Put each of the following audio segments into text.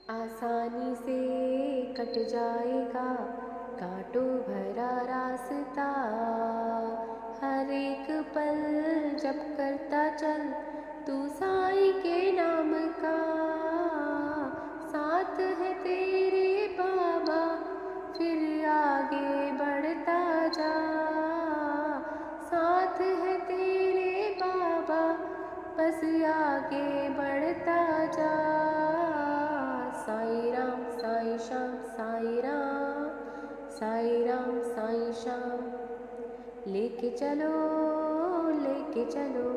आसानी से कट जाएगा कांटों भरा रास्ता। हर एक पल जप करता चल तू साईं के नाम का। साथ है तेरे बाबा फिर आगे बढ़ता जा। साथ है तेरे बाबा बस आगे बढ़ता जा। साईं राम साईं श्याम साईं राम साईं राम साईं श्याम। लेके चलो लेके चलो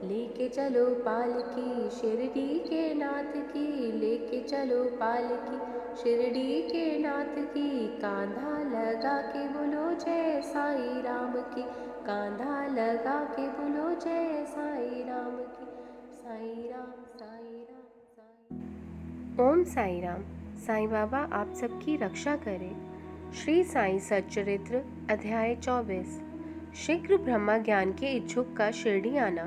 लेके चलो पालकी शिरडी के नाथ की। लेके चलो पालकी शिरडी के नाथ की। कांधा लगा के बोलो जय साईं राम की। कांधा लगा के बोलो जय साईं राम की। साईं राम साईं राम साईं। ओम साईं राम। साईं बाबा आप सबकी रक्षा करें। श्री साईं सच्चरित्र अध्याय 24। शीघ्र ब्रह्मा ज्ञान के इच्छुक का शिरडी आना।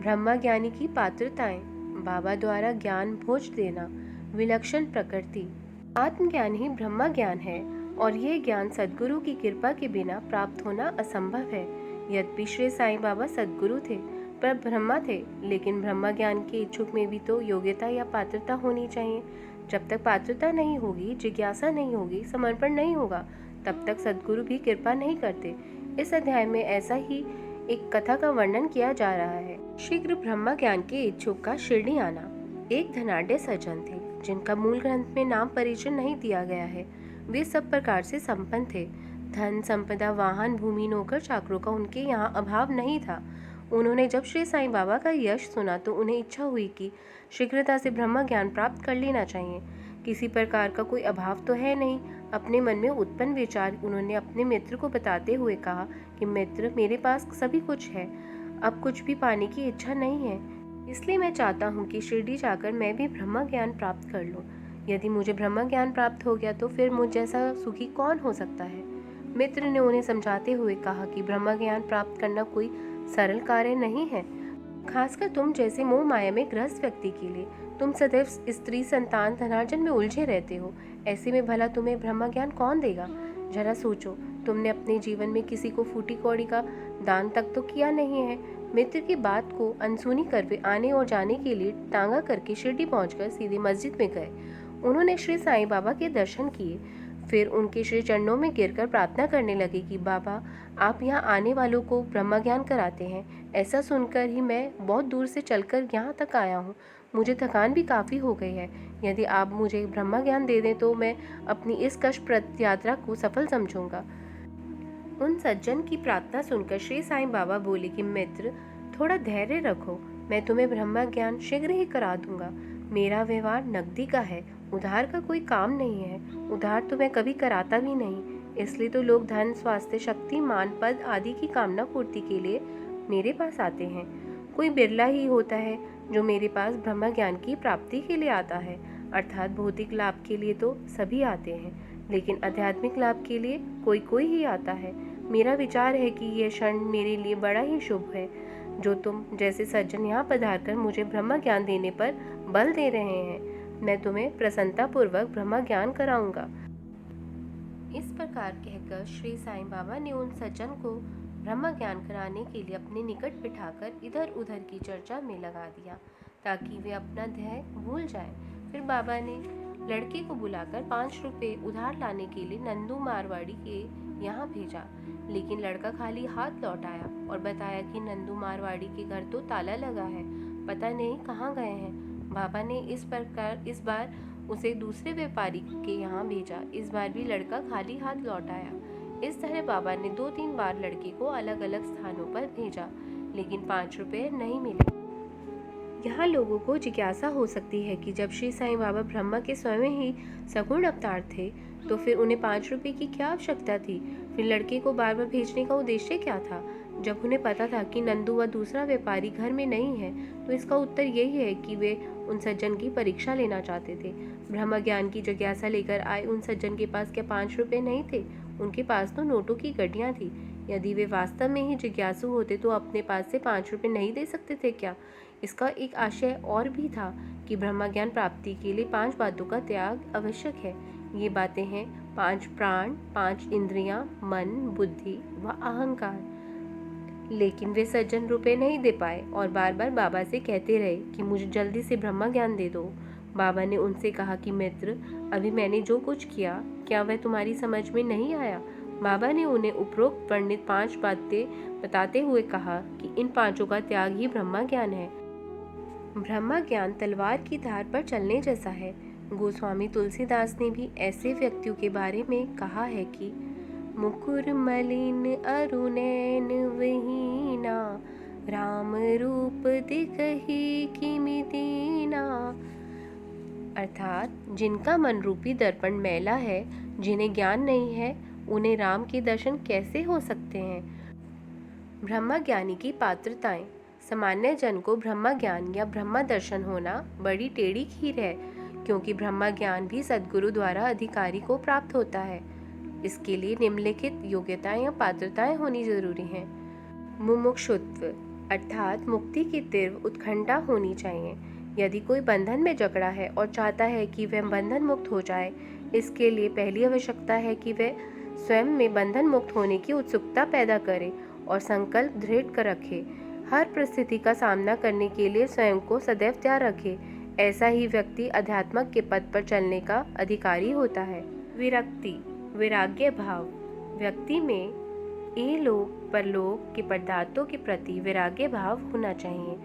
ब्रह्मा ज्ञानी की पात्रताएं। बाबा द्वारा ज्ञान भोज देना। विलक्षण प्रकृति। आत्मज्ञान ही ब्रह्मा ज्ञान है और यह ज्ञान सद्गुरु की कृपा के बिना प्राप्त होना असंभव है। यद्यपि श्री साईं बाबा सद्गुरु थे पर ब्रह्मा थे, लेकिन ब्रह्मा ज्ञान के इच्छुक में भी तो योग्यता या पात्रता होनी चाहिए। जब तक पात्रता नहीं होगी, जिज्ञासा नहीं होगी, समर्पण नहीं होगा, तब तक सद्गुरु भी कृपा नहीं करते। इस अध्याय में ऐसा ही एक कथा का वर्णन किया जा रहा है। शीघ्र ब्रह्मा ज्ञान के इच्छुक का शिरडी आना। एक धनाढ्य सज्जन थे जिनका मूल ग्रंथ में नाम परिचय नहीं दिया गया है। वे सब प्रकार से संपन्न थे। धन संपदा, वाहन, भूमि, नौकर चाकरों का उनके यहाँ अभाव नहीं था। उन्होंने जब श्री साईं बाबा का यश सुना तो उन्हें इच्छा हुई कि शीघ्रता से ब्रह्म ज्ञान प्राप्त कर लेना चाहिए। किसी प्रकार का कोई अभाव तो है नहीं। अपने मन में उत्पन्न विचार उन्होंने अपने मित्र को बताते हुए कहा कि मित्र, मेरे पास सभी कुछ है, अब कुछ भी पाने की इच्छा नहीं है, इसलिए मैं चाहता हूँ कि शिरडी जाकर मैं भी ब्रह्म ज्ञान प्राप्त कर लूँ। यदि मुझे ब्रह्म ज्ञान प्राप्त हो गया तो फिर मुझ जैसा सुखी कौन हो सकता है। मित्र ने उन्हें समझाते हुए कहा कि ब्रह्म ज्ञान प्राप्त करना कोई सरल कार्य नहीं है, खासकर तुम जैसे मोह माया में ग्रस्त व्यक्ति के लिए। तुम सदैव स्त्री, संतान, धनार्जन में उलझे रहते हो। ऐसे में भला तुम्हें ब्रह्म ज्ञान कौन देगा? जरा सोचो, तुमने अपने जीवन में किसी को फूटी कौड़ी का दान तक तो किया नहीं है। मित्र की बात को अनसुनी कर वे आने और जाने के लिए टांगा करके शिरडी पहुंचकर सीधे मस्जिद में गए। उन्होंने श्री साईं बाबा के दर्शन किए, फिर उनके श्री चरणों में गिरकर प्रार्थना करने लगे कि बाबा, आप यहाँ आने वालों को ब्रह्म ज्ञान कराते हैं। ऐसा सुनकर ही मैं बहुत दूर से चलकर यहाँ तक आया हूँ। मुझे थकान भी काफ़ी हो गई है। यदि आप मुझे ब्रह्म ज्ञान दे दें तो मैं अपनी इस कष्टप्रद यात्रा को सफल समझूंगा। उन सज्जन की प्रार्थना सुनकर श्री साईं बाबा बोले कि मित्र, थोड़ा धैर्य रखो, मैं तुम्हें ब्रह्म ज्ञान शीघ्र ही करा दूंगा। मेरा व्यवहार नकदी का है, उधार का कोई काम नहीं है। उधार तो मैं कभी कराता भी नहीं, इसलिए तो लोग धन, स्वास्थ्य, शक्ति, मान, पद आदि की कामना पूर्ति के लिए मेरे पास आते हैं। कोई बिरला ही होता है जो मेरे पास ब्रह्म ज्ञान की प्राप्ति के लिए आता है। अर्थात भौतिक लाभ के लिए तो सभी आते हैं, लेकिन आध्यात्मिक लाभ के लिए कोई कोई ही आता है। मेरा विचार है कि यह क्षण मेरे लिए बड़ा ही शुभ है, जो तुम जैसे सज्जन यहाँ पधार कर मुझे ब्रह्म ज्ञान देने पर बल दे रहे हैं। मैं तुम्हें प्रसन्नता पूर्वक ब्रह्म ज्ञान कराऊंगा। इस प्रकार कहकर श्री साईं बाबा ने उन सज्जन को ब्रह्म ज्ञान कराने के लिए अपने निकट बिठाकर इधर उधर की चर्चा में लगा दिया ताकि वे अपना ध्येय भूल जाए। फिर बाबा ने लड़के को बुलाकर 5 रुपए उधार लाने के लिए नंदू मारवाड़ी के यहाँ भेजा, लेकिन लड़का खाली हाथ लौट आया और बताया कि नंदू मारवाड़ी के घर तो ताला लगा है, पता नहीं कहाँ गए हैं। बाबा ने इस बार उसे दूसरे व्यापारी के यहाँ भेजा। इस बार भी लड़का खाली हाथ लौट आया। इस तरह बाबा ने 2-3 बार लड़के को अलग अलग स्थानों पर भेजा, लेकिन 5 रुपए नहीं मिले। यहाँ लोगों को जिज्ञासा हो सकती है कि जब श्री साईं बाबा ब्रह्मा के स्वयं ही सगुण अवतार थे तो फिर उन्हें 5 रुपए की क्या आवश्यकता थी? फिर लड़के को बार बार भेजने का उद्देश्य क्या था? जब उन्हें पता था कि नंदू व दूसरा व्यापारी घर में नहीं है, तो इसका उत्तर यही है कि वे उन सज्जन की परीक्षा लेना चाहते थे। ब्रह्म ज्ञान की जिज्ञासा लेकर आए उन सज्जन के पास क्या 5 रुपए नहीं थे? उनके पास तो नोटों की गड्डियाँ थी। यदि वे वास्तव में ही जिज्ञासु होते तो अपने पास से 5 रुपए नहीं दे सकते थे क्या? इसका एक आशय और भी था कि ब्रह्म ज्ञान प्राप्ति के लिए 5 बातों का त्याग आवश्यक है। ये बातें हैं 5 प्राण, 5 इंद्रियां, मन, बुद्धि व अहंकार। लेकिन वे सज्जन रुपए नहीं दे पाए और बार बार बाबा से कहते रहे कि मुझे जल्दी से ब्रह्म ज्ञान दे दो। बाबा ने उनसे कहा कि मित्र, अभी मैंने जो कुछ किया, क्या वह तुम्हारी समझ में नहीं आया? बाबा ने उन्हें उपरोक्त वर्णित 5 बातें बताते हुए कहा कि इन 5 का त्याग ही ब्रह्म ज्ञान है। ब्रह्म ज्ञान तलवार की धार पर चलने जैसा है। गोस्वामी तुलसीदास ने भी ऐसे व्यक्तियों के बारे में कहा है कि मुकुर मलिन अरुणैन विहीना, राम रूप दिखहि किमि दीना। अर्थात जिनका मन रूपी दर्पण मैला है, जिन्हें ज्ञान नहीं है, उन्हें राम के दर्शन कैसे हो सकते हैं? ब्रह्म ज्ञानी की पात्रताएं। सामान्य जन को ब्रह्म ज्ञान या ब्रह्म दर्शन होना बड़ी टेढ़ी खीर है, क्योंकि ब्रह्म ज्ञान भी सद्गुरु द्वारा अधिकारी को प्राप्त होता है। इसके लिए निम्नलिखित योग्यताएं या पात्रताएं होनी जरूरी हैं। मुमुक्षुत्व अर्थात मुक्ति की तीव्र उत्कंठा होनी चाहिए। यदि कोई बंधन में जकड़ा है और चाहता है कि वह बंधन मुक्त हो जाए, इसके लिए पहली आवश्यकता है कि वह स्वयं में बंधन मुक्त होने की उत्सुकता पैदा करे और संकल्प दृढ़ कर रखे। हर परिस्थिति का सामना करने के लिए स्वयं को सदैव तैयार रखे। ऐसा ही व्यक्ति अध्यात्म के पथ पर चलने का अधिकारी होता है। विरक्ति वैराग्य भाव। व्यक्ति में इहलोक परलोक के पदार्थों के प्रति वैराग्य भाव होना चाहिए।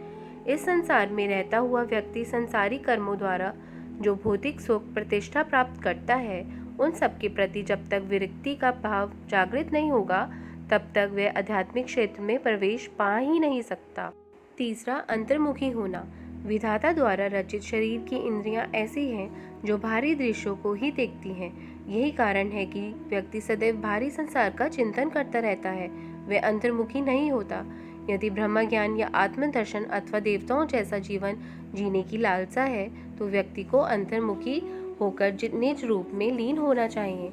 इस संसार में रहता हुआ व्यक्ति संसारी कर्मों द्वारा जो भौतिक सुख प्रतिष्ठा प्राप्त करता है, उन सब के प्रति जब तक विरक्ति का भाव जागृत नहीं होगा, तब तक वह आध्यात्मिक क्षेत्र में प्रवेश पा ही नहीं सकता। तीसरा, अंतर्मुखी होना। विधाता द्वारा रचित शरीर की इंद्रियां ऐसी हैं जो बाहरी दृश्यों को ही देखती हैं। यही कारण है कि व्यक्ति सदैव बाहरी संसार का चिंतन करता रहता है, वह अंतर्मुखी नहीं होता। यदि ब्रह्म ज्ञान या आत्मदर्शन अथवा देवताओं जैसा जीवन जीने की लालसा है, तो व्यक्ति को अंतर्मुखी होकर निज रूप में लीन होना चाहिए।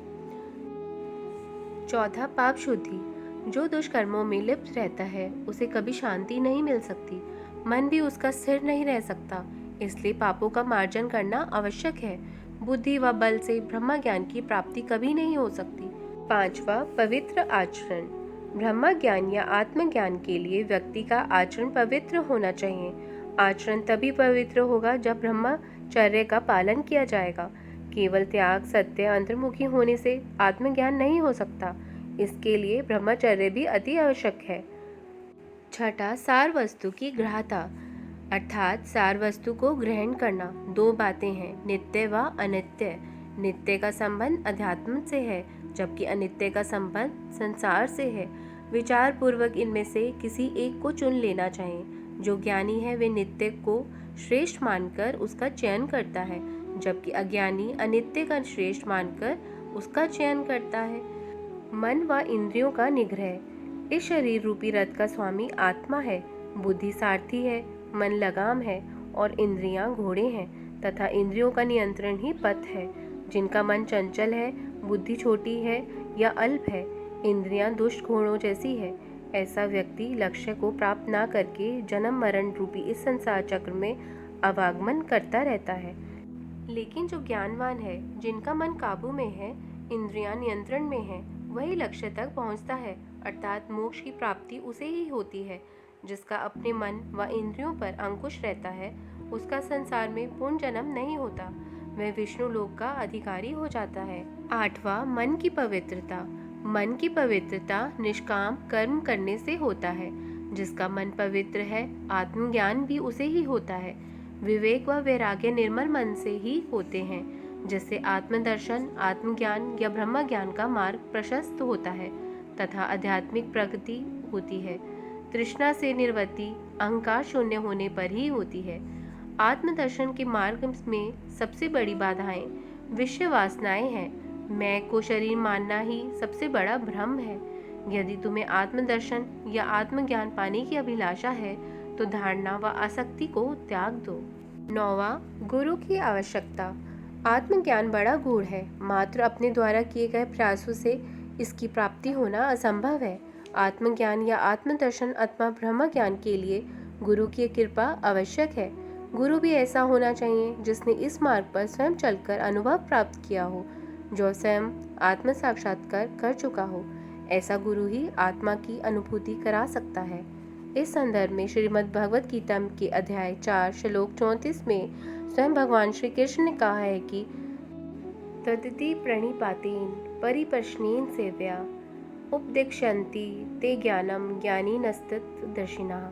चौथा, पाप शुद्धि। जो दुष्कर्मों में लिप्त रहता है, उसे कभी शांति नहीं मिल सकती। मन भी उसका स्थिर नहीं रह सकता, इसलिए पापों का मार्जन करना आवश्यक है। बुद्धि व बल से ब्रह्म ज्ञान की प्राप्ति कभी नहीं हो सकती। पांचवा, पवित्र आचरण। ब्रह्म ज्ञान या आत्मज्ञान के लिए व्यक्ति का आचरण पवित्र होना चाहिए। आचरण तभी पवित्र होगा जब ब्रह्मचर्य का पालन किया जाएगा। केवल त्याग, सत्य, अंतर्मुखी होने से आत्मज्ञान नहीं हो सकता। इसके लिए ब्रह्मचर्य भी अति आवश्यक है। छठा, सार वस्तु की ग्राह्यता अर्थात सार वस्तु को ग्रहण करना। 2 बातें हैं, नित्य व अनित्य। नित्य का संबंध अध्यात्म से है, जबकि अनित्य का संबंध संसार से है। विचार पूर्वक इनमें से किसी एक को चुन लेना चाहिए। जो ज्ञानी है वे नित्य को श्रेष्ठ मानकर उसका चयन करता है, जबकि अज्ञानी अनित्य का श्रेष्ठ मानकर उसका चयन करता है। मन व इंद्रियों का निग्रह। इस शरीर रूपी रथ का स्वामी आत्मा है, बुद्धि सारथी है, मन लगाम है और इंद्रियां घोड़े हैं तथा इंद्रियों का नियंत्रण ही पथ है। जिनका मन चंचल है, बुद्धि छोटी है या अल्प है, इंद्रियां दुष्ट घोड़ों जैसी है, ऐसा व्यक्ति लक्ष्य को प्राप्त ना करके जन्म मरण रूपी इस संसार चक्र में आवागमन करता रहता है। लेकिन जो ज्ञानवान है, जिनका मन काबू में है, इंद्रियां नियंत्रण में है, वही लक्ष्य तक पहुंचता है, अर्थात मोक्ष की प्राप्ति उसे ही होती है। जिसका अपने मन व इंद्रियों पर अंकुश रहता है, उसका संसार में पुनर्जन्म नहीं होता, वह विष्णु लोक का अधिकारी हो जाता है। 8वां, मन की पवित्रता। मन की पवित्रता निष्काम कर्म करने से होता है। जिसका मन पवित्र है, आत्मज्ञान भी उसे ही होता है। विवेक व वैराग्य निर्मल मन से ही होते हैं, जिससे आत्मदर्शन, आत्मज्ञान या ब्रह्म ज्ञान का मार्ग प्रशस्त होता है तथा आध्यात्मिक प्रगति होती है। तृष्णा से निवृत्ति अहंकार शून्य होने पर ही होती है। आत्मदर्शन के मार्ग में सबसे बड़ी बाधाएं विषय वासनाएं हैं। मैं को शरीर मानना ही सबसे बड़ा भ्रम है। यदि तुम्हें आत्मदर्शन या आत्मज्ञान पाने की अभिलाषा है, तो धारणा व आसक्ति को त्याग दो। 9वां, गुरु की आवश्यकता। आत्मज्ञान बड़ा गूढ़ है, मात्र अपने द्वारा किए गए प्रयासों से इसकी प्राप्ति होना असंभव है। आत्मज्ञान या आत्मदर्शन अथवा ब्रह्म ज्ञान के लिए गुरु की कृपा आवश्यक है। गुरु भी ऐसा होना चाहिए जिसने इस मार्ग पर स्वयं चलकर अनुभव प्राप्त किया हो, जो स्वयं आत्म साक्षात्कार कर चुका हो। ऐसा गुरु ही आत्मा की अनुभूति करा सकता है। इस संदर्भ में श्रीमद् भगवत गीता के अध्याय 4 श्लोक 34 में स्वयं भगवान श्री कृष्ण ने कहा है कि तदिति प्रणिपातेन परिप्रश्नेन सेव्या उपदिक्ष्यन्ति ते ज्ञानम ज्ञानिनस्तत्त्वदर्शिनः।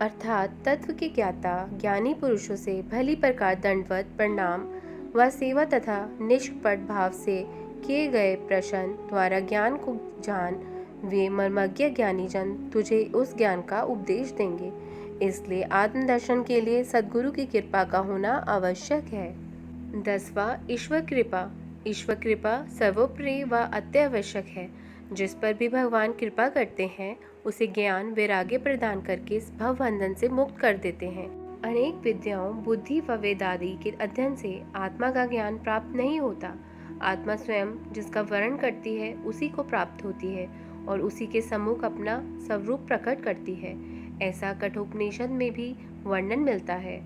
अर्थात तत्व के ज्ञाता ज्ञानी पुरुषों से भली प्रकार दंडवत प्रणाम व सेवा तथा निष्कपट भाव से किए गए प्रश्न द्वारा ज्ञान को जान, वे मर्मज्ञ ज्ञानी जन तुझे उस ज्ञान का उपदेश देंगे। इसलिए आत्मदर्शन के लिए सद्गुरु की कृपा का होना आवश्यक है। 10वां ईश्वर कृपा। ईश्वर कृपा सर्वोपरि व अत्यावश्यक है। जिस पर भी भगवान कृपा करते हैं उसे ज्ञान वैराग्य प्रदान करके इस भव बंधन से मुक्त कर देते हैं। अनेक विद्याओं बुद्धि व वेदादि के अध्ययन से आत्मा का ज्ञान प्राप्त नहीं होता। आत्मा स्वयं जिसका वर्णन करती है उसी को प्राप्त होती है और उसी के सम्मुख अपना स्वरूप प्रकट करती है। ऐसा कठोपनिषद में भी वर्णन मिलता है।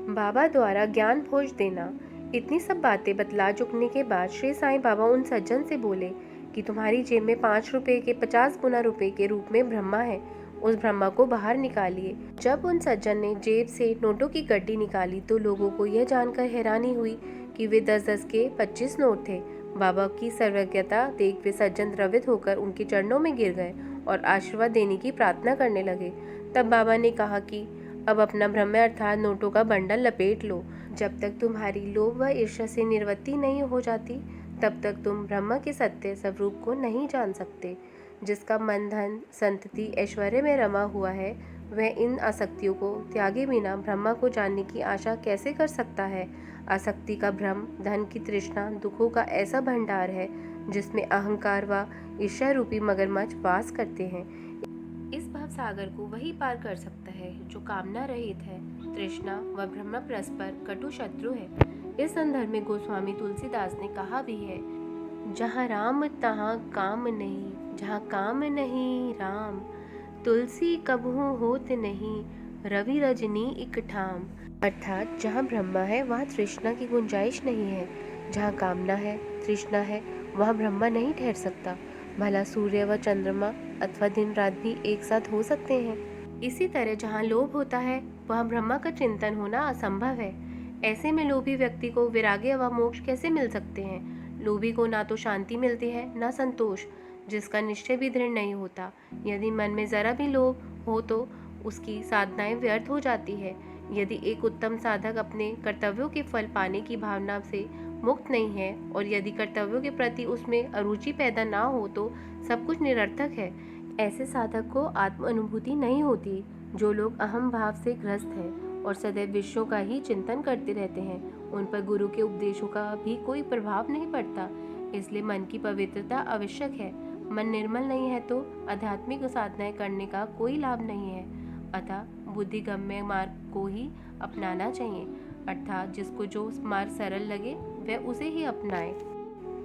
बाबा द्वारा ज्ञान भोज देना। इतनी सब बातें बतला चुकने के बाद श्री साईं बाबा उन सज्जन से बोले कि तुम्हारी जेब में 5 रुपए के 50 गुना रुपए के रूप में ब्रह्मा है, उस ब्रह्मा को बाहर निकालिए। जब उन सज्जन ने जेब से नोटों की गड्डी निकाली तो लोगों को यह जानकर हैरानी हुई कि वे 10-10 के 25 नोट थे। बाबा की सर्वज्ञता देख वे सज्जन द्रवित होकर उनके चरणों में गिर गए और आशीर्वाद देने की प्रार्थना करने लगे। तब बाबा ने कहा कि अब अपना ब्रह्म अर्थात नोटों का बंडल लपेट लो। जब तक तुम्हारी लोभ व ईर्ष्या से निवृत्ति नहीं हो जाती तब तक तुम ब्रह्म के सत्य स्वरूप को नहीं जान सकते। जिसका मन धन संतति ऐश्वर्य में रमा हुआ है वह इन आसक्तियों को त्यागे बिना ब्रह्म को जानने की आशा कैसे कर सकता है। आसक्ति का भ्रम, धन की तृष्णा दुखों का ऐसा भंडार है जिसमें अहंकार व ईर्ष्या रूपी मगरमच्छ वास करते हैं। इस भव सागर को वही पार कर सकता है जो कामना रहित है। तृष्णा व ब्रह्म परस्पर कटु शत्रु है। इस संदर्भ में गोस्वामी तुलसीदास ने कहा भी है, जहाँ राम तहाँ काम नहीं, जहाँ काम नहीं राम, तुलसी कबहू होत नहीं, रवि रजनी इक ठाम। अर्थात जहाँ ब्रह्म है वहाँ तृष्णा की गुंजाइश नहीं है, जहाँ कामना है तृष्णा है वहाँ ब्रह्म नहीं ठहर सकता। भला सूर्य व चंद्रमा अथवा दिन रात भी एक साथ हो सकते हैं। इसी तरह जहाँ लोभ होता है वहाँ ब्रह्मा का चिंतन होना असंभव है। ऐसे में लोभी व्यक्ति को वैराग्य व मोक्ष कैसे मिल सकते हैं। लोभी को ना तो शांति मिलती है ना संतोष, जिसका निश्चय भी दृढ़ नहीं होता। यदि मन में जरा भी लोभ हो तो उसकी साधनाएं व्यर्थ हो जाती है। यदि एक उत्तम साधक अपने कर्तव्यों के फल पाने की भावना से मुक्त नहीं है और यदि कर्तव्यों के प्रति उसमें अरुचि पैदा ना हो तो सब कुछ निरर्थक है। ऐसे साधक को आत्म अनुभूति नहीं होती। जो लोग अहम भाव से ग्रस्त हैं और सदैव विषयों का ही चिंतन करते रहते हैं, उन पर गुरु के उपदेशों का भी कोई प्रभाव नहीं पड़ता। इसलिए मन की पवित्रता आवश्यक है। मन निर्मल नहीं है तो आध्यात्मिक साधनाएं करने का कोई लाभ नहीं है। अतः बुद्धिगम्य मार्ग को ही अपनाना चाहिए, अर्थात जिसको जो मार्ग सरल लगे वह उसे ही अपनाए।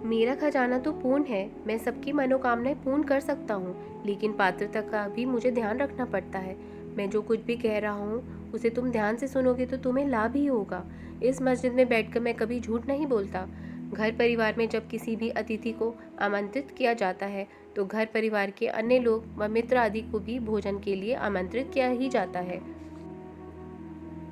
मेरा खजाना तो पूर्ण है, मैं सबकी मनोकामनाएं पूर्ण कर सकता हूँ, लेकिन पात्रता का भी मुझे ध्यान रखना पड़ता है। मैं जो कुछ भी कह रहा हूँ उसे तुम ध्यान से सुनोगे तो तुम्हें लाभ ही होगा। इस मस्जिद में बैठकर मैं कभी झूठ नहीं बोलता। घर परिवार में जब किसी भी अतिथि को आमंत्रित किया जाता है तो घर परिवार के अन्य लोग व मित्र आदि को भी भोजन के लिए आमंत्रित किया ही जाता है।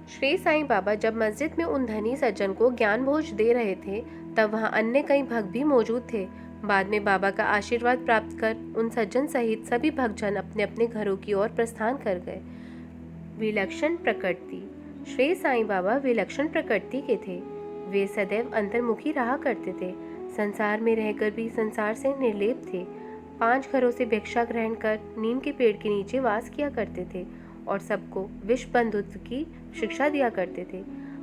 श्री साईं बाबा जब मस्जिद में उन धनी सज्जन को ज्ञान भोज दे रहे थे तब वहाँ अन्य कई भक्त भी मौजूद थे। बाद में बाबा का आशीर्वाद प्राप्त कर उन सज्जन सहित सभी भक्तजन अपने अपने घरों की ओर प्रस्थान कर गए। विलक्षण प्रकृति। श्री साईं बाबा विलक्षण प्रकृति के थे। वे सदैव अंतर्मुखी रहा करते थे। संसार में रहकर भी संसार से निर्लेप थे। 5 घरों से भिक्षा ग्रहण कर नीम के पेड़ के नीचे वास किया करते थे और सबको विश्व बंधुत्व की शिक्षा दिया करते थे।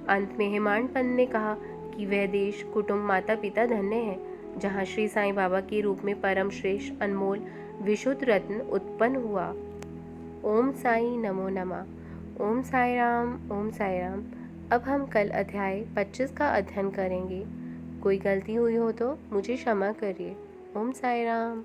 अंत में हेमाडपंत ने कहा कि वह देश, कुटुंब, माता पिता धन्य है जहाँ श्री साईं बाबा के रूप में परम श्रेष्ठ अनमोल विशुद्ध रत्न उत्पन्न हुआ। ओम साई नमो नमः। ओम साई राम, ओम साई राम। अब हम कल अध्याय 25 का अध्ययन करेंगे। कोई गलती हुई हो तो मुझे क्षमा करिए। ओम साई राम।